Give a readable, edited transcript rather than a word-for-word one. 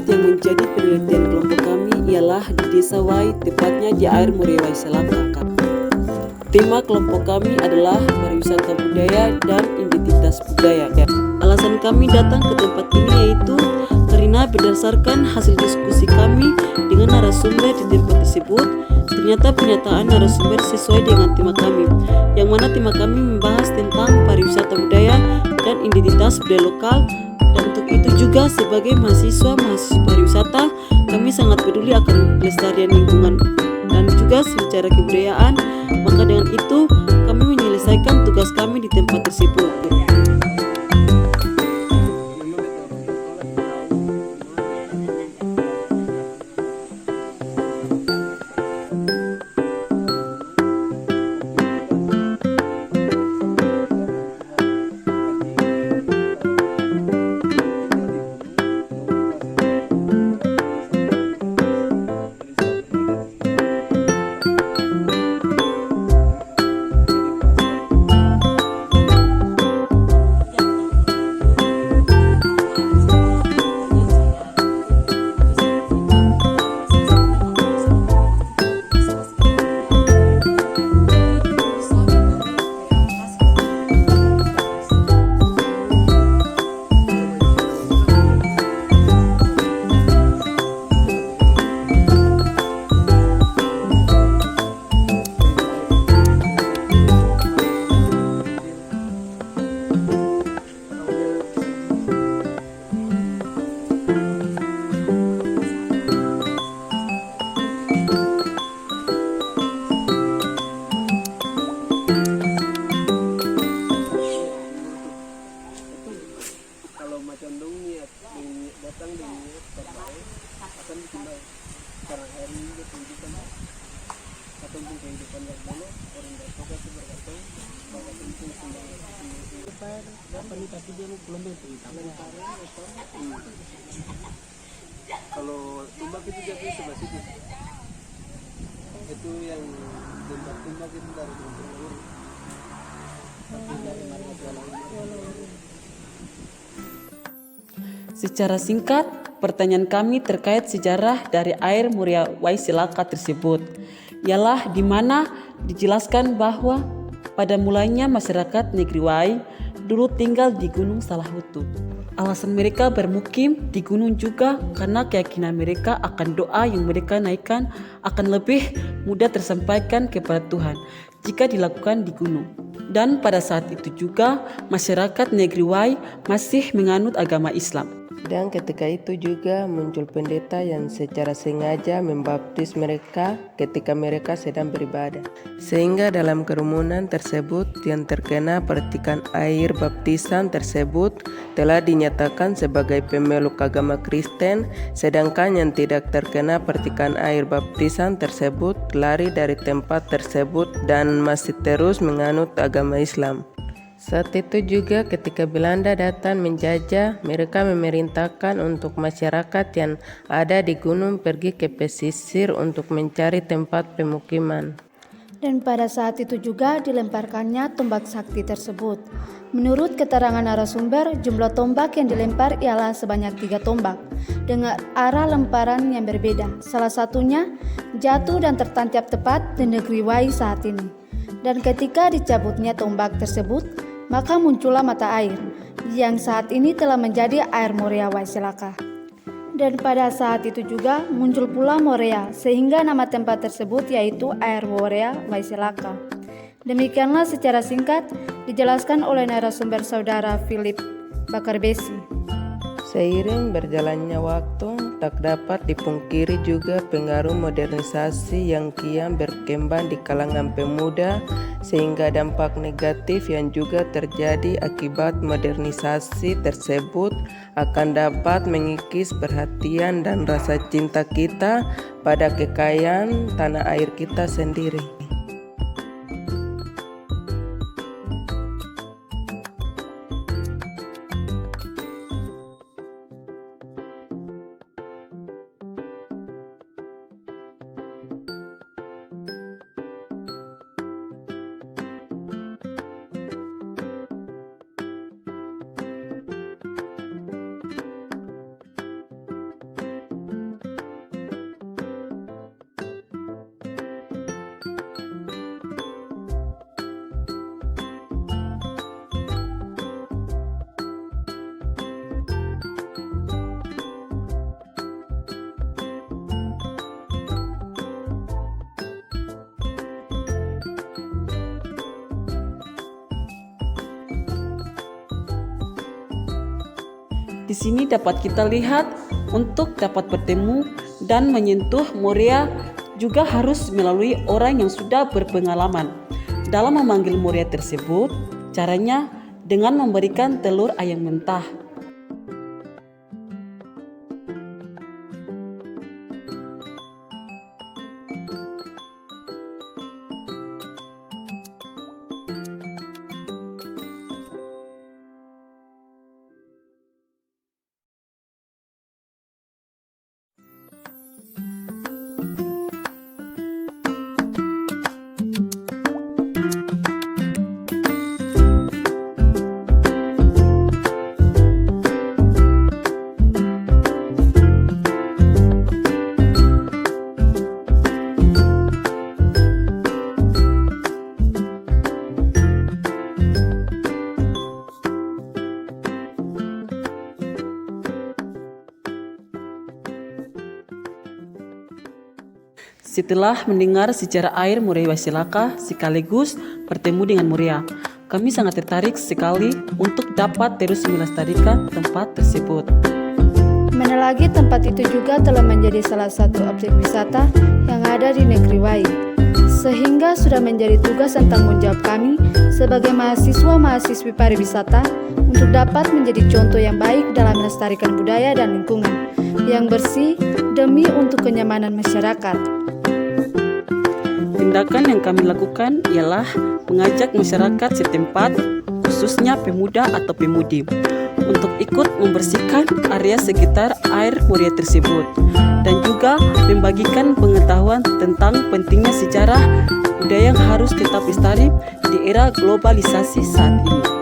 yang menjadi penelitian kelompok kami ialah di Desa Wai, tepatnya di Air Muria Wai Selaka. Tema kelompok kami adalah pariwisata budaya dan identitas budaya. Alasan kami datang ke tempat ini yaitu karena berdasarkan hasil diskusi kami dengan narasumber di tempat tersebut, ternyata pernyataan narasumber sesuai dengan tema kami, yang mana tema kami membahas tentang pariwisata budaya dan identitas budaya lokal. Dan untuk itu juga sebagai mahasiswa pariwisata, kami sangat peduli akan pelestarian lingkungan dan juga secara kebudayaan. Maka dengan itu kami menyelesaikan tugas kami di tempat tersebut. Kalau tumbak itu jadi sebelah situ. Itu yang tumbak itu dari Gunung. Secara singkat, pertanyaan kami terkait sejarah dari Air Muria Wai Selaka tersebut ialah di mana dijelaskan bahwa pada mulanya masyarakat negeri Wai dulu tinggal di Gunung Salahutu. Alasan mereka bermukim di gunung juga karena keyakinan mereka akan doa yang mereka naikkan akan lebih mudah tersampaikan kepada Tuhan jika dilakukan di gunung. Dan pada saat itu juga masyarakat negeri Wai masih menganut agama Islam. Dan ketika itu juga muncul pendeta yang secara sengaja membaptis mereka ketika mereka sedang beribadah. Sehingga dalam kerumunan tersebut yang terkena percikan air baptisan tersebut telah dinyatakan sebagai pemeluk agama Kristen, sedangkan yang tidak terkena percikan air baptisan tersebut lari dari tempat tersebut dan masih terus menganut agama Islam. Saat itu juga ketika Belanda datang menjajah, mereka memerintahkan untuk masyarakat yang ada di gunung pergi ke pesisir untuk mencari tempat pemukiman. Dan pada saat itu juga dilemparkannya tombak sakti tersebut. Menurut keterangan narasumber, jumlah tombak yang dilempar ialah sebanyak 3 tombak dengan arah lemparan yang berbeda. Salah satunya jatuh dan tertancap tepat di negeri Wai saat ini. Dan ketika dicabutnya tombak tersebut, maka muncullah mata air yang saat ini telah menjadi Air Muria Wai Selaka. Dan pada saat itu juga muncul pula Morea, sehingga nama tempat tersebut yaitu Air Muria Wai Selaka. Demikianlah secara singkat dijelaskan oleh narasumber saudara Philip Bakarbesi. Seiring berjalannya waktu, tak dapat dipungkiri juga pengaruh modernisasi yang kian berkembang di kalangan pemuda, sehingga dampak negatif yang juga terjadi akibat modernisasi tersebut akan dapat mengikis perhatian dan rasa cinta kita pada kekayaan tanah air kita sendiri. Di sini dapat kita lihat untuk dapat bertemu dan menyentuh Moria juga harus melalui orang yang sudah berpengalaman. Dalam memanggil Moria tersebut, caranya dengan memberikan telur ayam mentah. Setelah mendengar sejarah air Moria Waiselaka sekaligus bertemu dengan Moria, kami sangat tertarik sekali untuk dapat terus melestarikan tempat tersebut. Mana lagi tempat itu juga telah menjadi salah satu objek wisata yang ada di negeri Wai, sehingga sudah menjadi tugas dan tanggung jawab kami sebagai mahasiswa-mahasiswi pariwisata untuk dapat menjadi contoh yang baik dalam melestarikan budaya dan lingkungan yang bersih demi untuk kenyamanan masyarakat. Tindakan yang kami lakukan ialah mengajak masyarakat setempat, khususnya pemuda atau pemudi, untuk ikut membersihkan area sekitar air Moria tersebut, dan juga membagikan pengetahuan tentang pentingnya sejarah budaya yang harus tetap lestari di era globalisasi saat ini.